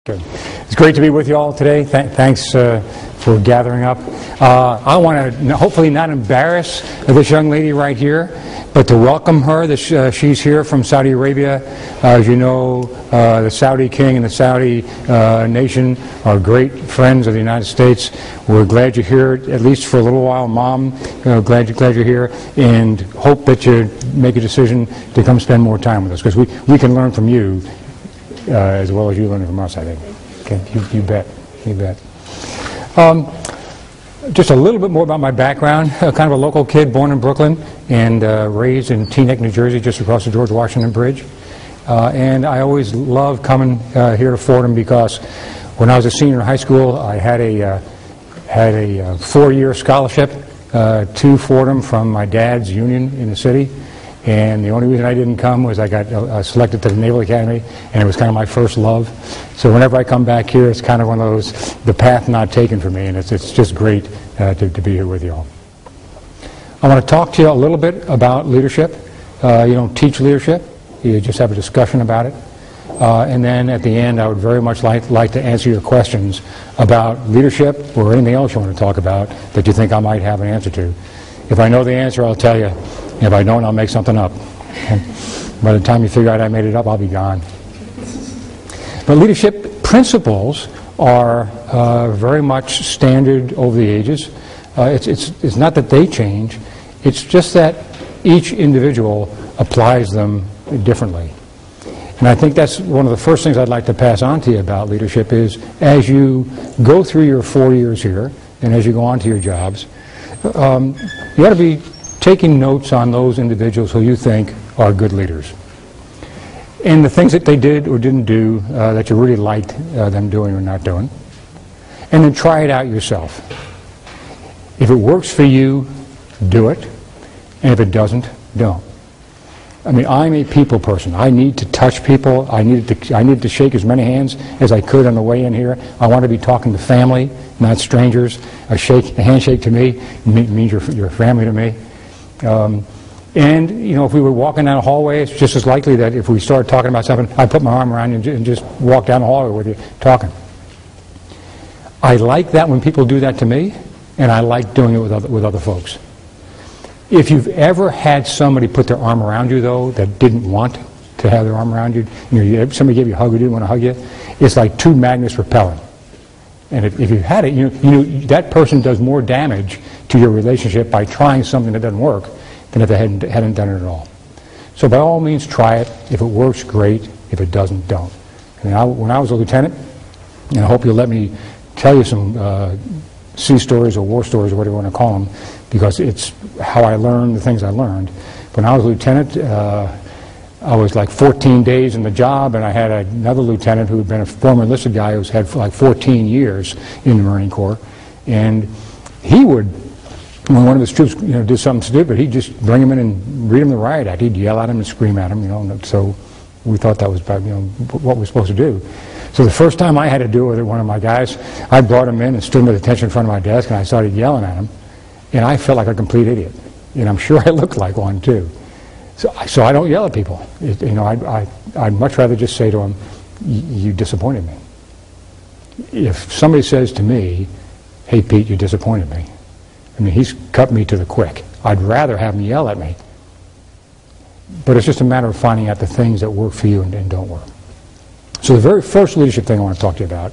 Good. It's great to be with you all today. Thanks for gathering up. I want to hopefully not embarrass this young lady right here, but to welcome her. She's here from Saudi Arabia. As you know, the Saudi king and the Saudi nation are great friends of the United States. We're glad you're here, at least for a little while, Mom. Glad you're here, and hope that you make a decision to come spend more time with us, because we can learn from you as well as you learn from us, I think. Okay, you bet. You bet. Just a little bit more about my background. Kind of a local kid, born in Brooklyn and raised in Teaneck, New Jersey, just across the George Washington Bridge. And I always loved coming here to Fordham because when I was a senior in high school, I had a 4-year scholarship to Fordham from my dad's union in the city. And the only reason I didn't come was I got selected to the Naval Academy, and it was kind of my first love. So whenever I come back here, it's kind of one of those, the path not taken for me, and it's just great to be here with you all. I want to talk to you a little bit about leadership. You don't teach leadership, you just have a discussion about it. And then at the end, I would very much like to answer your questions about leadership or anything else you want to talk about that you think I might have an answer to. If I know the answer, I'll tell you. If I don't, I'll make something up. And by the time you figure out I made it up, I'll be gone. But leadership principles are very much standard over the ages. It's not that they change. It's just that each individual applies them differently. And I think that's one of the first things I'd like to pass on to you about leadership is as you go through your 4 years here and as you go on to your jobs, you ought to be taking notes on those individuals who you think are good leaders. And the things that they did or didn't do that you really liked them doing or not doing. And then try it out yourself. If it works for you, do it. And if it doesn't, don't. I mean, I'm a people person. I need to touch people. I needed to shake as many hands as I could on the way in here. I want to be talking to family, not strangers. A handshake to me means you're family to me. And, you know, if we were walking down a hallway, it's just as likely that if we started talking about something, I'd put my arm around you and just walk down the hallway with you, talking. I like that when people do that to me, and I like doing it with other folks. If you've ever had somebody put their arm around you, though, that didn't want to have their arm around you, somebody gave you a hug who didn't want to hug you, it's like two magnets repelling. And if you've had it, you know that person does more damage to your relationship by trying something that doesn't work than if they hadn't done it at all. So by all means, try it. If it works, great. If it doesn't, don't. And when I was a lieutenant, and I hope you'll let me tell you some sea stories or war stories or whatever you want to call them, because it's how I learned the things I learned. When I was a lieutenant, I was like 14 days in the job, and I had another lieutenant who had been a former enlisted guy who's had like 14 years in the Marine Corps. And he would, when one of his troops did something stupid, he'd just bring him in and read him the riot act. He'd yell at him and scream at him, and so we thought that was what we're supposed to do. So the first time I had to do it with one of my guys, I brought him in and stood him at attention in front of my desk, and I started yelling at him, and I felt like a complete idiot. And I'm sure I looked like one, too. So I don't yell at people. I'd much rather just say to them, you disappointed me. If somebody says to me, hey, Pete, you disappointed me, I mean, he's cut me to the quick. I'd rather have him yell at me. But it's just a matter of finding out the things that work for you and don't work. So the very first leadership thing I want to talk to you about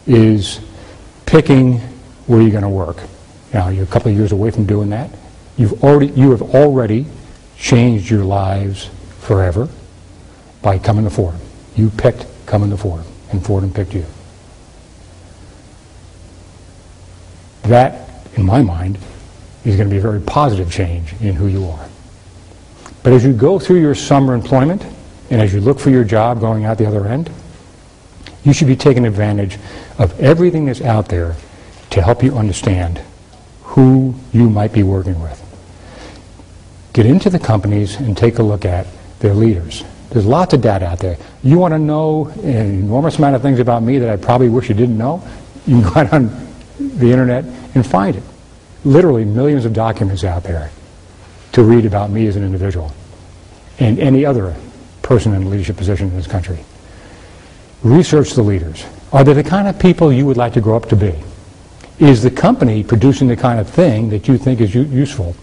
is picking where you're going to work. Now, you're a couple of years away from doing that. You have already changed your lives forever by coming to Fordham. You picked coming to Fordham, and Fordham picked you. That, in my mind, is going to be a very positive change in who you are. But as you go through your summer employment, and as you look for your job going out the other end, you should be taking advantage of everything that's out there to help you understand who you might be working with. Get into the companies and take a look at their leaders. There's lots of data out there. You want to know an enormous amount of things about me that I probably wish you didn't know? You can go out on the internet and find it. Literally millions of documents out there to read about me as an individual and any other person in a leadership position in this country. Research the leaders. Are they the kind of people you would like to grow up to be? Is the company producing the kind of thing that you think is useful?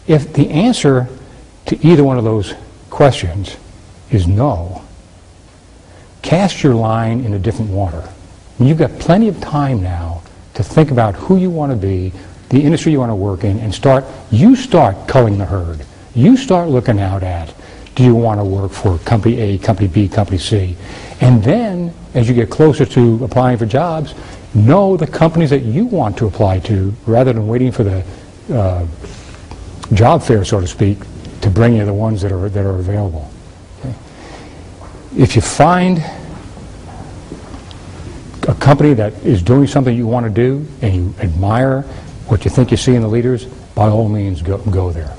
If the answer to either one of those questions is no, cast your line in a different water. And you've got plenty of time now to think about who you want to be, the industry you want to work in, and start culling the herd. You start looking out at, do you want to work for company A, company B, company C? And then, as you get closer to applying for jobs, know the companies that you want to apply to, rather than waiting for the job fair, so to speak, to bring you the ones that are available. Okay? If you find a company that is doing something you want to do and you admire what you think you see in the leaders, by all means go there.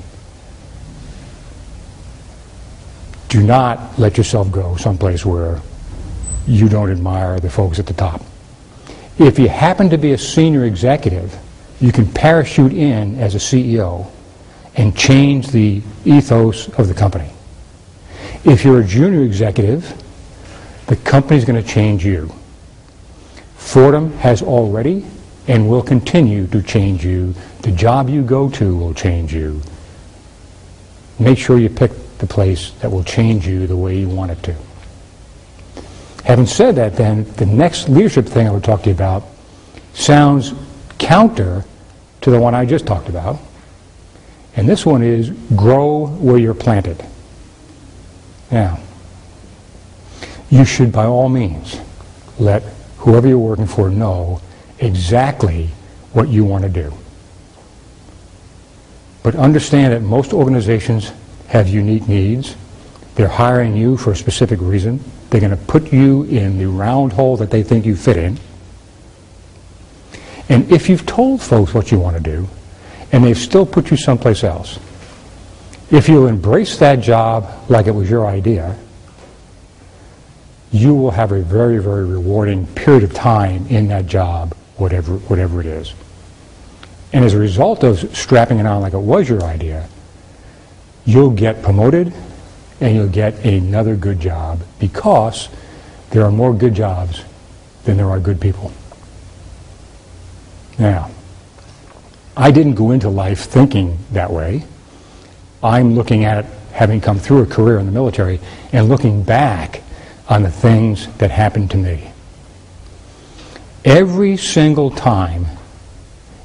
Do not let yourself go someplace where you don't admire the folks at the top. If you happen to be a senior executive, you can parachute in as a CEO and change the ethos of the company. If you're a junior executive, the company's going to change you. Fordham has already and will continue to change you. The job you go to will change you. Make sure you pick the place that will change you the way you want it to. Having said that, then, the next leadership thing I would talk to you about sounds counter to the one I just talked about. And this one is grow where you're planted. Now, you should by all means let whoever you're working for know exactly what you want to do. But understand that most organizations have unique needs. They're hiring you for a specific reason. They're going to put you in the round hole that they think you fit in. And if you've told folks what you want to do, and they've still put you someplace else, if you'll embrace that job like it was your idea, you will have a very, very rewarding period of time in that job, whatever it is. And as a result of strapping it on like it was your idea, you'll get promoted and you'll get another good job, because there are more good jobs than there are good people. Now, I didn't go into life thinking that way. I'm looking at, having come through a career in the military, and looking back on the things that happened to me. Every single time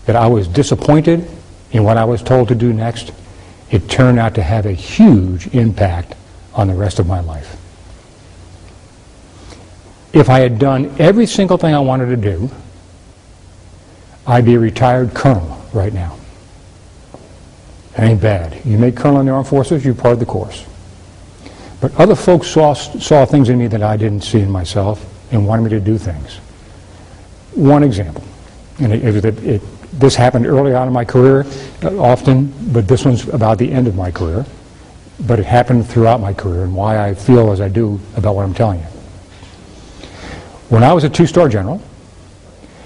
that I was disappointed in what I was told to do next, it turned out to have a huge impact on the rest of my life. If I had done every single thing I wanted to do, I'd be a retired colonel right now. It ain't bad. You make colonel in the armed forces, you're part of the course. But other folks saw things in me that I didn't see in myself and wanted me to do things. One example, and this happened early on in my career often, but this one's about the end of my career. But it happened throughout my career, and why I feel as I do about what I'm telling you. When I was a 2-star general,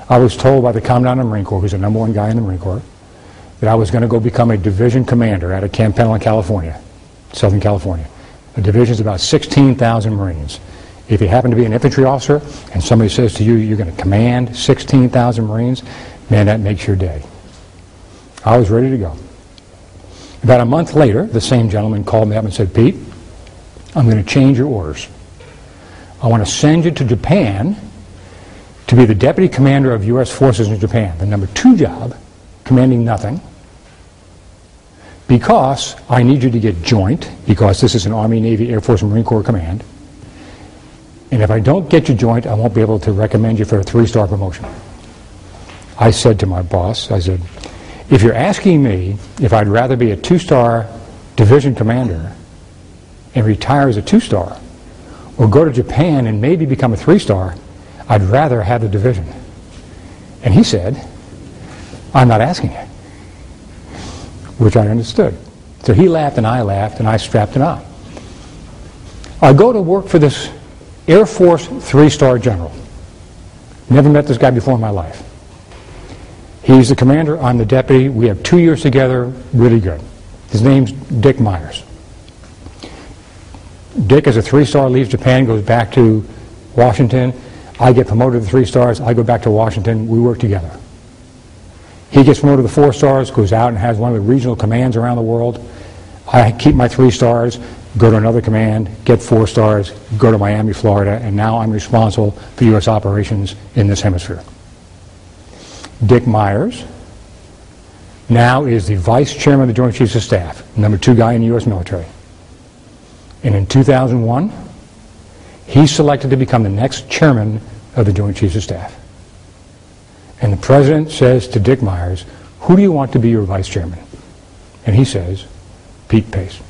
I was told by the Commandant of the Marine Corps, who's the #1 guy in the Marine Corps, that I was going to go become a division commander out of Camp Pendleton, California, Southern California. The division's about 16,000 Marines. If you happen to be an infantry officer and somebody says to you, you're going to command 16,000 Marines, man, that makes your day. I was ready to go. About a month later, the same gentleman called me up and said, Pete, I'm going to change your orders. I want to send you to Japan to be the deputy commander of U.S. forces in Japan, the #2 job, commanding nothing, because I need you to get joint, because this is an Army, Navy, Air Force, and Marine Corps command. And if I don't get you joint, I won't be able to recommend you for a 3-star promotion. I said to my boss, I said, if you're asking me if I'd rather be a 2-star division commander and retire as a 2-star, or go to Japan and maybe become a 3-star, I'd rather have the division. And he said, I'm not asking you, which I understood. So he laughed and I strapped it on. I go to work for this Air Force 3-star general. Never met this guy before in my life. He's the commander, I'm the deputy. We have 2 years together, really good. His name's Dick Myers. Dick, as a 3-star, leaves Japan, goes back to Washington. I get promoted to 3 stars, I go back to Washington, we work together. He gets promoted to 4 stars, goes out and has one of the regional commands around the world. I keep my 3 stars, go to another command, get 4 stars, go to Miami, Florida, and now I'm responsible for U.S. operations in this hemisphere. Dick Myers now is the Vice Chairman of the Joint Chiefs of Staff, number 2 guy in the U.S. military. And in 2001, he's selected to become the next Chairman of the Joint Chiefs of Staff. And the President says to Dick Myers, who do you want to be your Vice Chairman? And he says, Pete Pace.